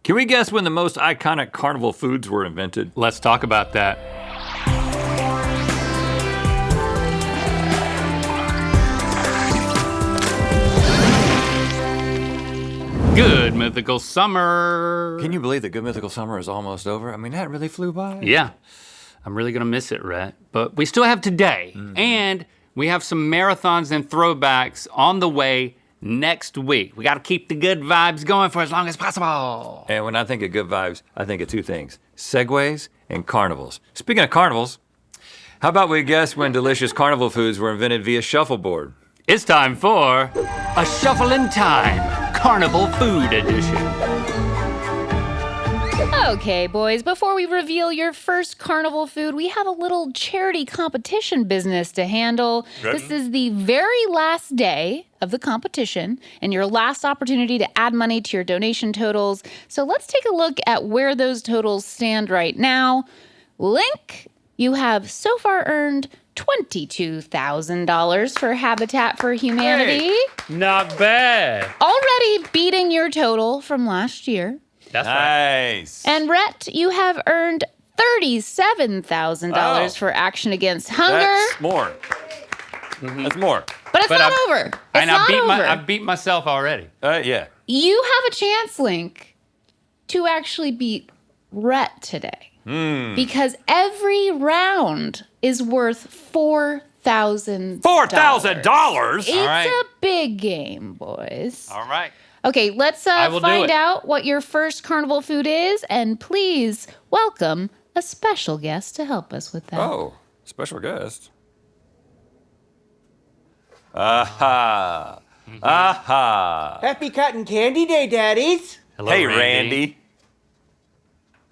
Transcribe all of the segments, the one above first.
Can we guess when the most iconic carnival foods were invented? Let's talk about that. Good Mythical Summer. Can you believe that Good Mythical Summer is almost over? I mean, that really flew by. Yeah, I'm really gonna miss it, Rhett. But we still have today, and we have some marathons and throwbacks on the way next week. We gotta keep the good vibes going for as long as possible. And when I think of good vibes, I think of two things, segways and carnivals. Speaking of carnivals, how about we guess when delicious carnival foods were invented via shuffleboard? It's time for a Shuffle in Time Carnival Food Edition. Okay, boys, before we reveal your first carnival food, we have a little charity competition business to handle. This is the very last day of the competition and your last opportunity to add money to your donation totals. So let's take a look at where those totals stand right now. Link, you have so far earned $22,000 for Habitat for Humanity. Hey, not bad. Already beating your total from last year. That's right. Nice. And Rhett, you have earned $37,000 for Action Against Hunger. That's more. That's more. But it's not over. It's not over. I beat myself already. Yeah. You have a chance, Link, to actually beat Rhett today. Because every round is worth $4,000. $4,000? It's a big game, boys. All right. Okay, let's find out what your first carnival food is, and please welcome a special guest to help us with that. Oh, special guest. Aha. Aha. Happy Cotton Candy Day, Daddies. Hello, Hey, Randy.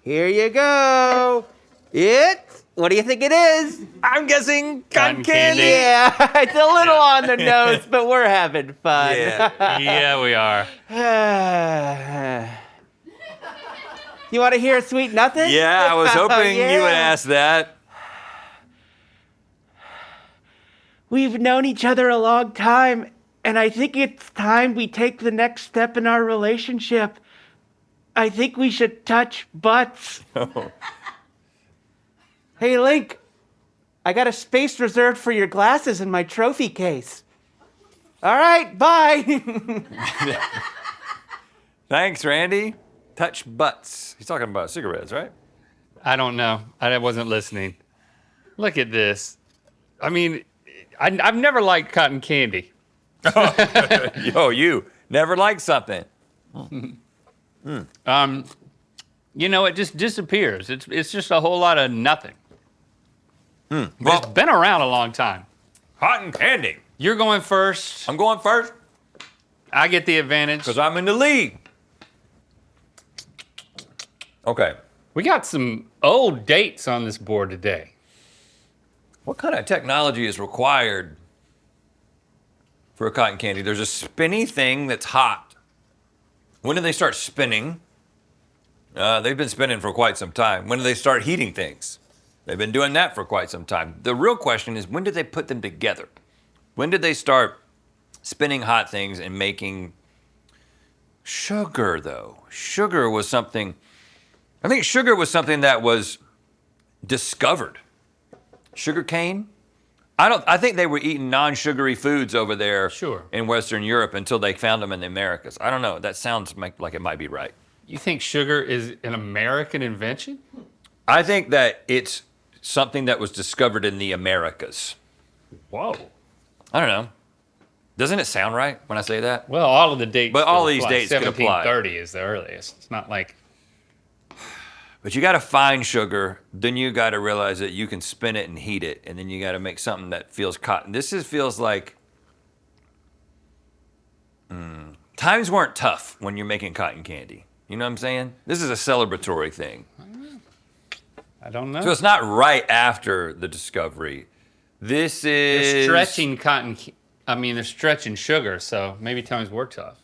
Here you go. What do you think it is? I'm guessing Cotton candy. Yeah, it's a little on the nose, but we're having fun. Yeah, we are. You want to hear Sweet Nothing? Yeah, I was hoping you would Yeah. ask that. We've known each other a long time, and I think it's time we take the next step in our relationship. I think we should touch butts. Oh. Hey, Link, I got a space reserved for your glasses in my trophy case. All right, bye. Thanks, Randy. Touch butts. He's talking about cigarettes, right? I don't know. I wasn't listening. Look at this. I mean, I've never liked cotton candy. Yo, you never liked something. You know, it just disappears. It's just a whole lot of nothing. Well, It's been around a long time. cotton candy. You're going first. I'm going first I get the advantage. because I'm in the lead. Okay. We got some old dates on this board today. What kind of technology is required for a cotton candy? There's a spinny thing that's hot. When did they start spinning? They've been spinning for quite some time. When did they start heating things? They've been doing that for quite some time. The real question is, when did they put them together? When did they start spinning hot things and making sugar, though? Sugar was something, I think sugar was something that was discovered. Sugar cane? I think they were eating non-sugary foods over there in Western Europe until they found them in the Americas. I don't know. That sounds like it might be right. You think sugar is an American invention? I think that it's something that was discovered in the Americas. Whoa. I don't know. Doesn't it sound right when I say that? Well, all of the dates. But all still these apply. dates could apply. 1730 is the earliest. It's not like. But you got to find sugar, then you got to realize that you can spin it and heat it, and then you got to make something that feels cotton. Feels like times weren't tough when you're making cotton candy. You know what I'm saying? This is a celebratory thing. I don't know. So it's not right after the discovery. This is... They're stretching they're stretching sugar, so maybe times were tough.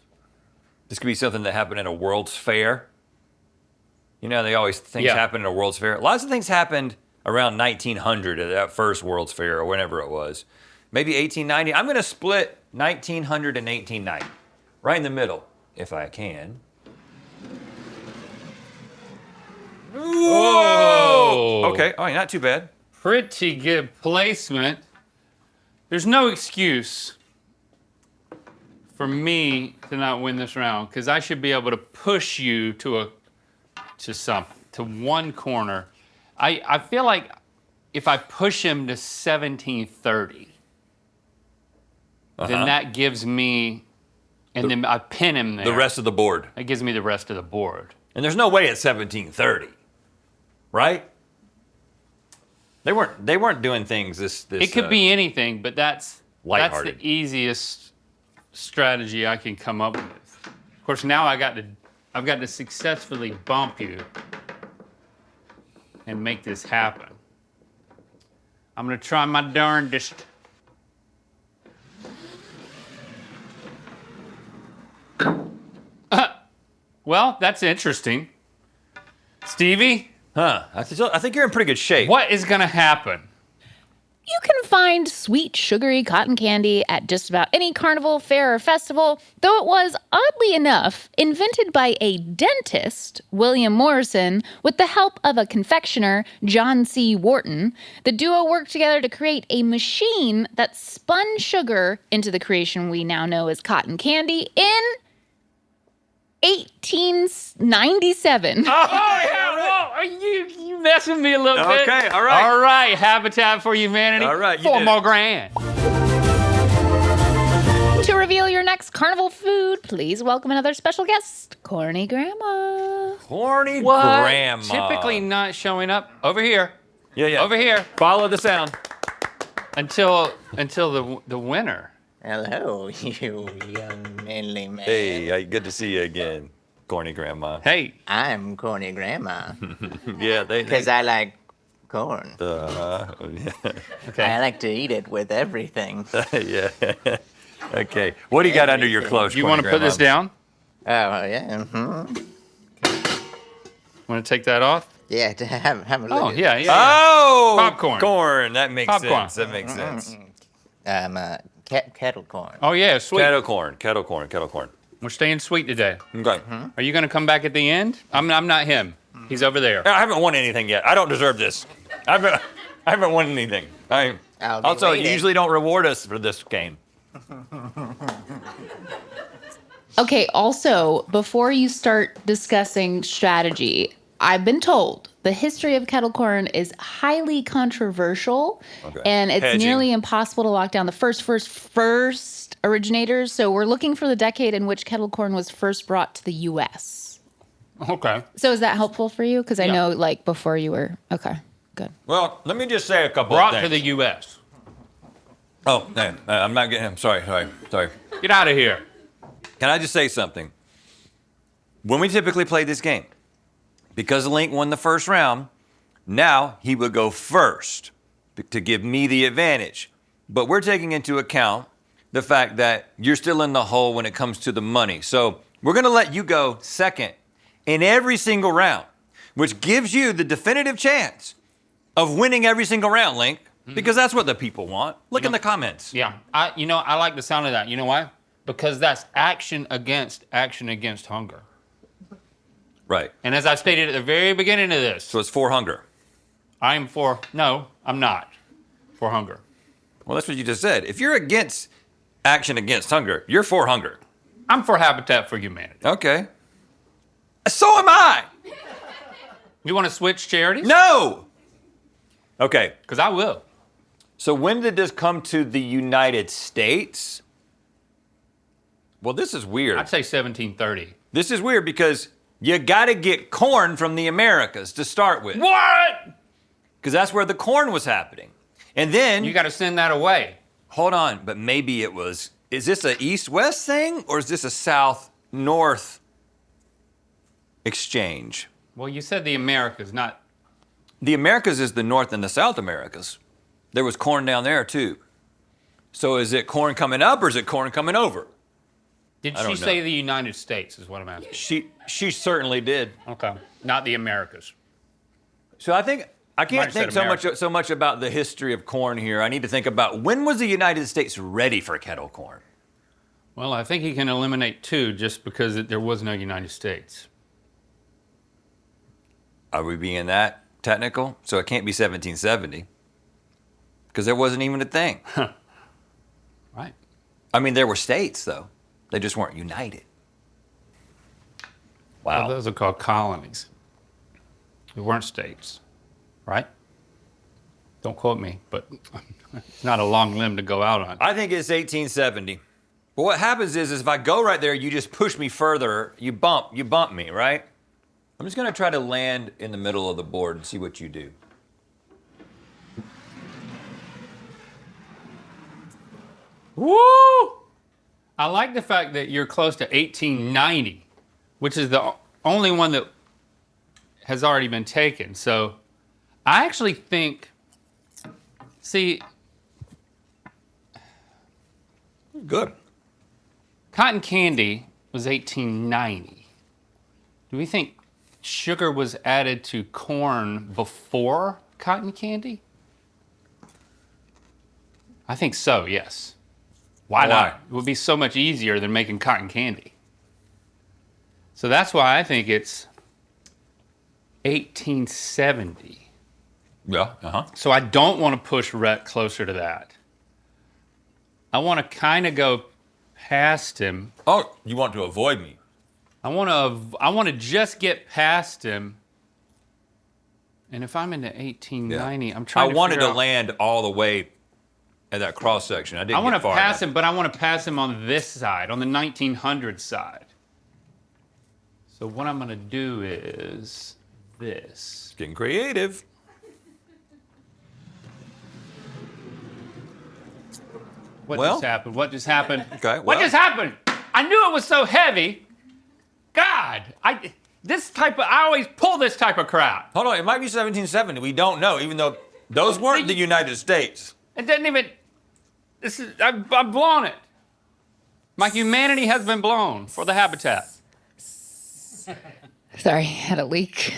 This could be something that happened at a World's Fair. You know, they always things happen at a World's Fair. Lots of things happened around 1900 at that first World's Fair or whenever it was. Maybe 1890. I'm going to split 1900 and 1890. Right in the middle, if I can. okay. All right, not too bad. Pretty good placement. There's no excuse for me to not win this round because I should be able to push you to one corner. I feel like if I push him to 1730, then that gives me, and then I pin him there. The rest of the board. That gives me the rest of the board. And there's no way at 1730, right? They weren't doing things this. It could be anything, but that's lighthearted. the easiest strategy I can come up with. Of course, now I've got to successfully bump you and make this happen. I'm gonna try my darndest. Well, that's interesting. Stevie, Huh? I think you're in pretty good shape. what is gonna happen? You can find sweet, sugary cotton candy at just about any carnival, fair, or festival, though it was, oddly enough, invented by a dentist, William Morrison, with the help of a confectioner, John C. Wharton. The duo worked together to create a machine that spun sugar into the creation we now know as cotton candy in 1897. Oh, yeah, whoa, are you messing me a little bit? Okay, all right. All right, Habitat for Humanity. All right, you $4 did more it. grand. To reveal your next carnival food, please welcome another special guest, Corny Grandma. Horny What? grandma. Typically not showing up over here. Yeah. Over here Follow the sound. until the winner. Hello, you young manly man. Hey, good to see you again, corny grandma. Hey, I'm corny grandma Yeah, because I like corn. yeah. okay. I like to eat it with everything. Yeah. Okay. What do you got under your clothes? You want to put this down? Oh yeah, Want to take that off? yeah. To have a look. Oh, at yeah. Oh, Popcorn. Corn. That makes Popcorn. sense. That makes sense. kettle corn. Oh, yeah, sweet. Kettle corn. We're staying sweet today. Okay. Are you going to come back at the end? I'm not him. He's over there. I haven't won anything yet. I don't deserve this. I haven't won anything. I'll be Also, you waiting. usually don't reward us for this game. Okay, also, before you start discussing strategy, I've been told the history of kettle corn is highly controversial, Okay. and it's Hedging. nearly impossible to lock down the first originators. So we're looking for the decade in which kettle corn was first brought to the U.S. Okay. So is that helpful for you? Because I Yeah. know, like, before you were okay, good. Well, let me just say a couple Brought of to things. the U.S. Oh, man, I'm not getting. I'm sorry. Get out of here. Can I just say something? When we typically play this game, because Link won the first round, now he would go first to give me the advantage. But we're taking into account the fact that you're still in the hole when it comes to the money. So we're going to let you go second in every single round, which gives you the definitive chance of winning every single round, Link, because that's what the people want. Look in the comments. Yeah. I like the sound of that. You know why? Because that's action against hunger. Right. And as I stated at the very beginning of this, So it's for hunger. I'm not for hunger. Well, that's what you just said. If you're against action against hunger, you're for hunger. I'm for Habitat for Humanity. Okay. So am I. You want to switch charities? No. Okay. Because I will. So when did this come to the United States? Well, this is weird. I'd say 1730. This is weird because you got to get corn from the Americas to start with. What? Because that's where the corn was happening. And then, You got to send that away. hold on, but maybe it was, is this a east-west thing or is this a south-north exchange? Well, you said the Americas, not. The Americas is the North and the South Americas. There was corn down there too. So is it corn coming up or is it corn coming over? Did I she don't say know. the United States? Is what I'm asking. She certainly did. Okay. Not the Americas. So I think I Might can't have think said so much about the history of corn here. I need to think about when was the United States ready for kettle corn? Well, I think he can eliminate two just because there was no United States. Are we being that technical, so it can't be 1770 because there wasn't even a thing. Right. I mean, there were states, though. They just weren't united. Wow. Well, those are called colonies. They weren't states, right? Don't quote me, but it's not a long limb to go out on. I think it's 1870. But what happens is if I go right there, you just push me further. You bump me, right? I'm just gonna try to land in the middle of the board and see what you do. Woo! I like the fact that you're close to 1890, which is the only one that has already been taken. So I actually think, see, Good. cotton candy was 1890. Do we think sugar was added to corn before cotton candy? I think so, yes. Why not? It would be so much easier than making cotton candy. So that's why I think it's 1870. Yeah, uh-huh. So I don't want to push Rhett closer to that. I want to kind of go past him. Oh, you want to avoid me? I want to just get past him. And if I'm into 1890, I'm trying to I wanted figure to out- land all the way at that cross section. I didn't I want get to far pass enough. him, but I want to pass him on this side, on the 1900 side. So what I'm going to do is this. Getting creative. What Well- just happened? What just happened? Okay, What well- just happened? I knew it was so heavy. God, I always pull this type of crap. Hold on, it might be 1770. We don't know, even though those weren't the United States. It doesn't even. I've blown it. My humanity has been blown for the habitat. Sorry, had a leak.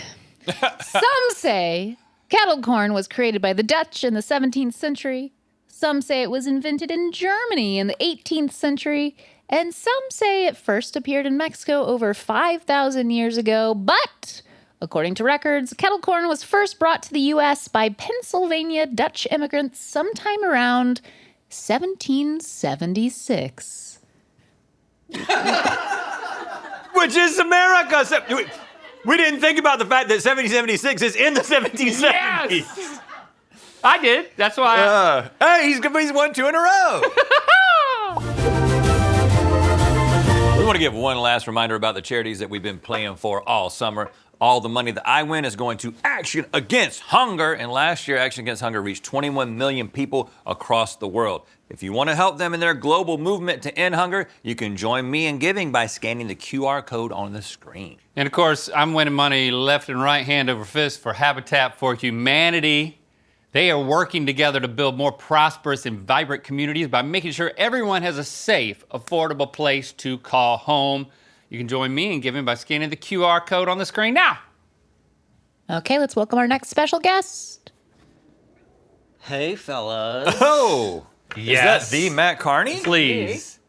Some say kettle corn was created by the Dutch in the 17th century. Some say it was invented in Germany in the 18th century. And some say it first appeared in Mexico over 5,000 years ago. But according to records, kettle corn was first brought to the U.S. by Pennsylvania Dutch immigrants sometime around 1776. Which is America. We didn't think about the fact that 1776 is in the 1770s. Yes! I did. That's why. Hey, he's won 2 in a row. We want to give one last reminder about the charities that we've been playing for all summer. All the money that I win is going to Action Against Hunger. And last year, Action Against Hunger reached 21 million people across the world. If you want to help them in their global movement to end hunger, you can join me in giving by scanning the QR code on the screen. And of course, I'm winning money left and right, hand over fist, for Habitat for Humanity. They are working together to build more prosperous and vibrant communities by making sure everyone has a safe, affordable place to call home. You can join me in giving by scanning the QR code on the screen now. Okay, let's welcome our next special guest. Hey, fellas. Oh, Yes. is that the Matt Carney? Please.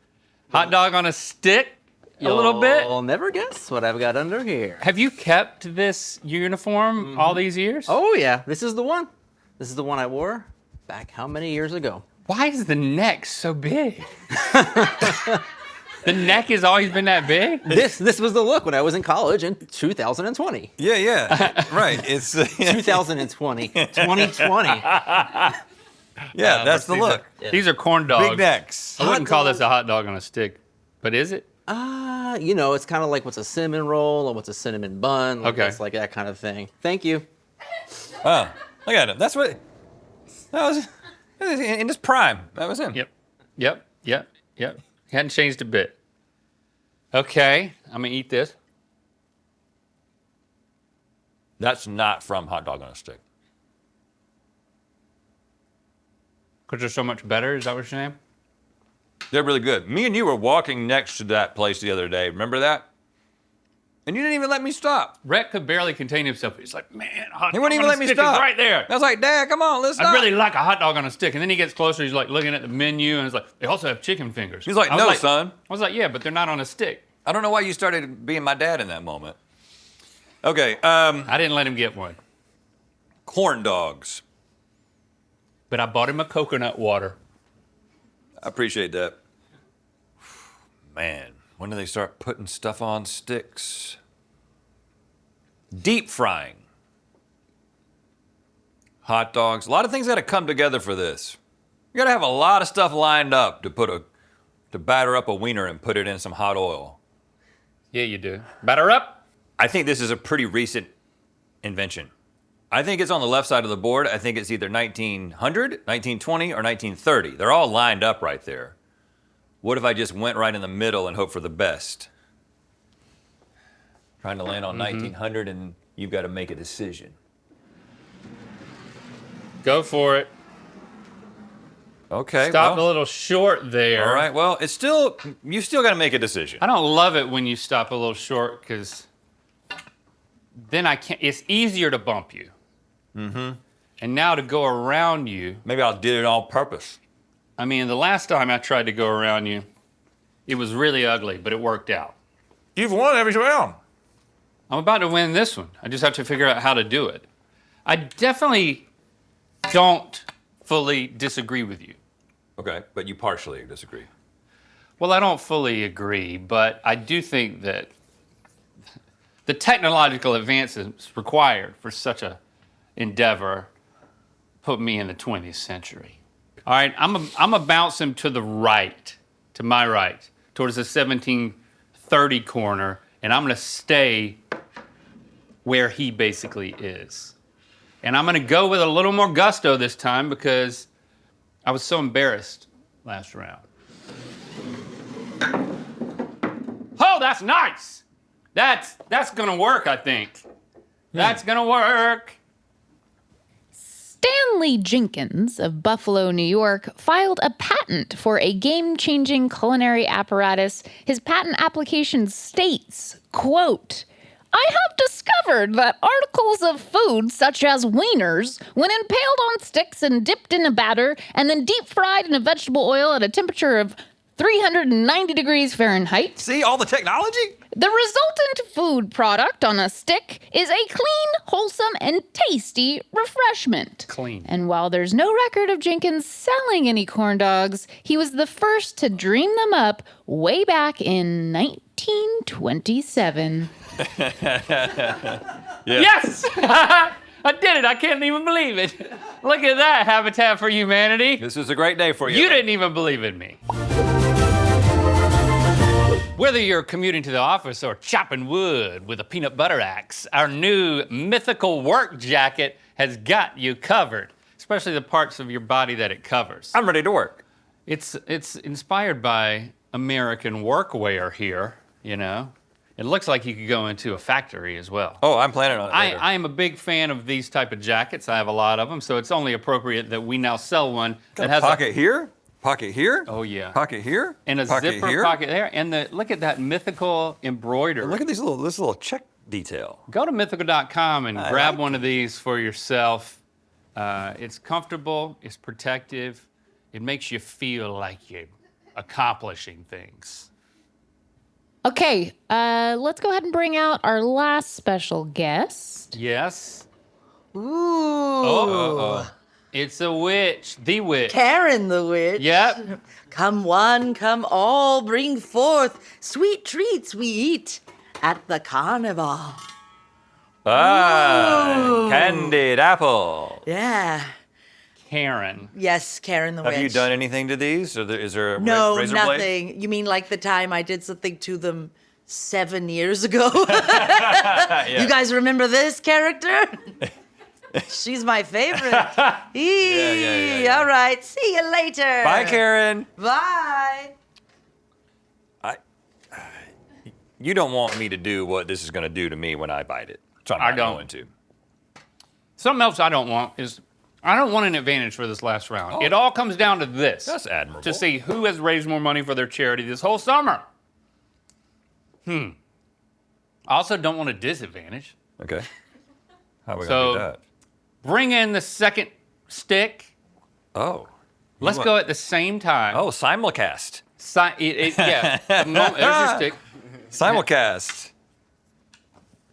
Hot dog on a stick, a little bit. You'll never guess what I've got under here. Have you kept this uniform all these years? Oh, yeah. This is the one. This is the one I wore back how many years ago? Why is the neck so big? The neck has always been that big? This was the look when I was in college in 2020. Yeah. Right. It's 2020. 2020. yeah, that's the look. These are corn dogs. Big necks. I wouldn't call this a hot dog on a stick, but is it? It's kind of like what's a cinnamon roll or what's a cinnamon bun. Like Okay. It's like that kind of thing. Thank you. Oh, look at him. That was in his prime. That was him. Yep. Hadn't changed a bit. Okay, I'm gonna eat this. That's not from Hot Dog on a Stick. Because they're so much better, is that what you're saying? They're really good. Me and you were walking next to that place the other day. Remember that? And you didn't even let me stop. Rhett could barely contain himself. He's like, man, hot He dog wouldn't even on a let me stick stop. is right there. I was like, Dad, come on, let's stop. I'd really like a hot dog on a stick. And then he gets closer, he's like looking at the menu and he's like, they also have chicken fingers. He's like, I was no, son. I was like, yeah, but they're not on a stick. I don't know why you started being my dad in that moment. Okay. I didn't let him get one. corn dogs. But I bought him a coconut water. I appreciate that. Man, when do they start putting stuff on sticks? Deep frying. Hot dogs. A lot of things got to come together for this. You got to have a lot of stuff lined up to batter up a wiener and put it in some hot oil. Yeah, you do. Batter up. I think this is a pretty recent invention. I think it's on the left side of the board. I think it's either 1900, 1920, or 1930. They're all lined up right there. What if I just went right in the middle and hope for the best? Trying to land on 1900 and you've got to make a decision. Go for it. Okay. Stopped well, a little short there. all right. Well, you still got to make a decision. I don't love it when you stop a little short because then it's easier to bump you. Mm-hmm. And now to go around you. Maybe I did it on purpose. I mean, the last time I tried to go around you, it was really ugly, but it worked out. You've won every round. I'm about to win this one. I just have to figure out how to do it. I definitely don't fully disagree with you. Okay, but you partially disagree. Well, I don't fully agree, but I do think that the technological advances required for such a endeavor put me in the 20th century. All right, I'm gonna bounce him to the right, to my right, towards the 1730 corner, and I'm gonna stay where he basically is. And I'm gonna go with a little more gusto this time because I was so embarrassed last round. Oh, that's nice. That's gonna work, I think. That's gonna work. Stanley Jenkins of Buffalo, New York, filed a patent for a game-changing culinary apparatus. His patent application states, quote, I have discovered that articles of food such as wieners, when impaled on sticks and dipped in a batter and then deep fried in a vegetable oil at a temperature of 390 degrees Fahrenheit. See all the technology? The resultant food product on a stick is a clean, wholesome, and tasty refreshment. Clean. And while there's no record of Jenkins selling any corn dogs, he was the first to dream them up way back in 1927. Yes! I did it. I can't even believe it. Look at that, Habitat for Humanity. This is a great day for you. You didn't even believe in me. Whether you're commuting to the office or chopping wood with a peanut butter axe, our new Mythical work jacket has got you covered, especially the parts of your body that it covers. I'm ready to work. It's inspired by American workwear here, you know. It looks like you could go into a factory as well. Oh, I'm planning on it later. I am a big fan of these type of jackets. I have a lot of them, so it's only appropriate that we now sell one that has pocket here, pocket here. Oh yeah. Pocket here. And a pocket zipper here. pocket there. And look at that Mythical embroidery. Look at this little check detail. Go to mythical.com and I grab like one of these for yourself. It's comfortable, it's protective, it makes you feel like you're accomplishing things. Okay, let's go ahead and bring out our last special guest. Yes. Ooh. Oh, it's a witch, the witch. Karen the witch. Yep. Come one, come all, bring forth sweet treats we eat at the carnival. Candied apple. Yeah. Karen. Yes, Karen the witch. Have you done anything to these? Or is there a No, razor blade? nothing. You mean like the time I did something to them 7 years ago? You guys remember this character? She's my favorite. yeah. All right, see you later. Bye, Karen. Bye. You don't want me to do what this is going to do to me when I bite it. So I'm I not don't. going to. Something else I don't want is, I don't want an advantage for this last round. It all comes down to this. That's admirable. To see who has raised more money for their charity this whole summer. I also don't want a disadvantage. Okay. How are we So- going to do that? Bring in the second stick. Oh. Let's go at the same time. Oh, simulcast. Yeah. There's your stick. Simulcast.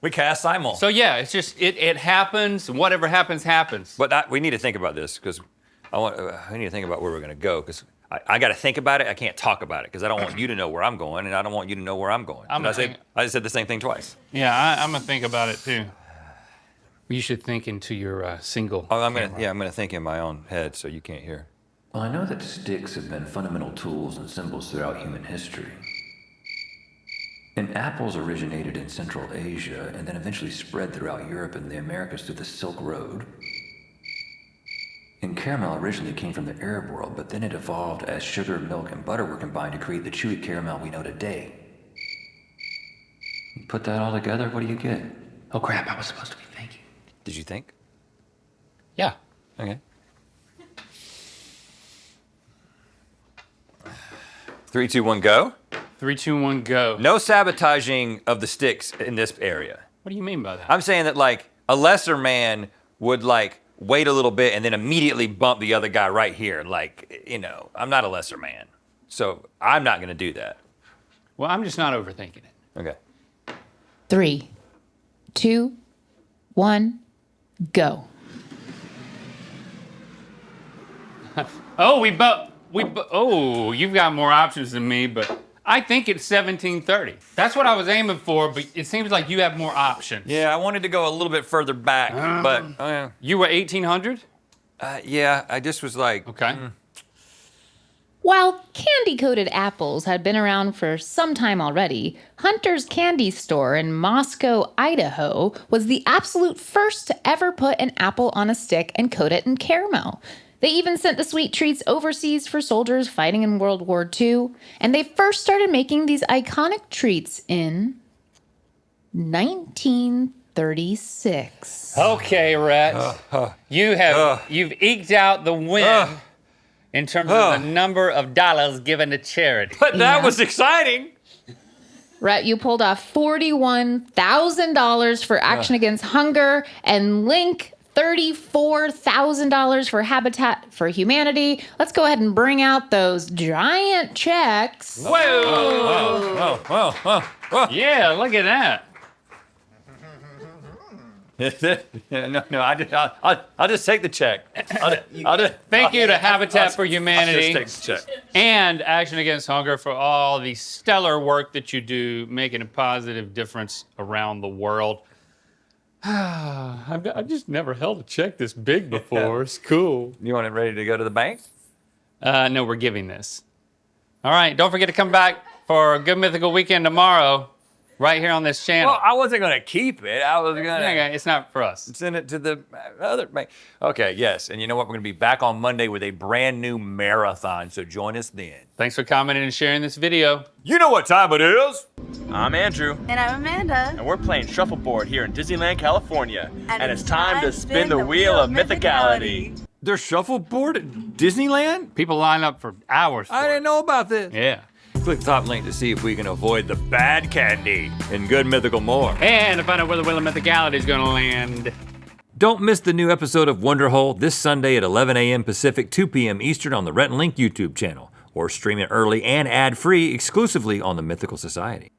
We cast simul. So yeah, it's just, it happens, and whatever happens, happens. But we need to think about this because we need to think about where we're going to go because I got to think about it. I can't talk about it because I don't want you to know where I'm going and I don't want you to know where I'm going. I just said the same thing twice. Yeah, I'm gonna think about it too. You should think into your single. Oh, I'm gonna think in my own head so you can't hear. Well, I know that sticks have been fundamental tools and symbols throughout human history. And apples originated in Central Asia and then eventually spread throughout Europe and the Americas through the Silk Road. And caramel originally came from the Arab world, but then it evolved as sugar, milk, and butter were combined to create the chewy caramel we know today. You put that all together, what do you get? Oh crap! I was supposed to be thinking. Did you think? Yeah. Okay. 3, 2, 1, go. 3, 2, 1, go. No sabotaging of the sticks in this area. What do you mean by that? I'm saying that like a lesser man would like wait a little bit and then immediately bump the other guy right here. Like, you know, I'm not a lesser man. So I'm not gonna do that. Well, I'm just not overthinking it. Okay. 3, 2, 1, go. Oh, oh, you've got more options than me, but I think it's 1730. That's what I was aiming for, but it seems like you have more options. Yeah, I wanted to go a little bit further back, but You were 1800? yeah, I just was like, Okay. While candy-coated apples had been around for some time already, Hunter's Candy Store in Moscow, Idaho was the absolute first to ever put an apple on a stick and coat it in caramel. They even sent the sweet treats overseas for soldiers fighting in World War II, and they first started making these iconic treats in 1936. Okay, Rhett. You've eked out the win in terms of the number of dollars given to charity. but that was exciting. Rhett, you pulled off $41,000 for Action Against Hunger, and Link, $34,000 for Habitat for Humanity. Let's go ahead and bring out those giant checks. Whoa! Yeah, look at that. no, I'll just take the check. Thank you to Habitat for Humanity I'll just take the check. and Action Against Hunger for all the stellar work that you do, making a positive difference around the world. I've just never held a check this big before. It's cool. You want it ready to go to the bank? No, we're giving this. All right, don't forget to come back for a Good Mythical Weekend tomorrow, right here on this channel. Well, I wasn't gonna keep it. I was gonna It's not for us. send it to the other bank. Okay, yes, and you know what? We're gonna be back on Monday with a brand new marathon. So join us then. Thanks for commenting and sharing this video. You know what time it is? I'm Andrew, And I'm Amanda. and we're playing shuffleboard here in Disneyland, California. And it's time to spin the wheel of mythicality. There's shuffleboard at Disneyland? People line up for hours for I it. didn't know about this. Yeah. Click the top link to see if we can avoid the bad candy and Good Mythical more. And to find out where the Wheel of Mythicality is gonna land. Don't miss the new episode of Wonderhole this Sunday at 11 a.m. Pacific, 2 p.m. Eastern on the Rhett and Link YouTube channel, or stream it early and ad-free exclusively on the Mythical Society.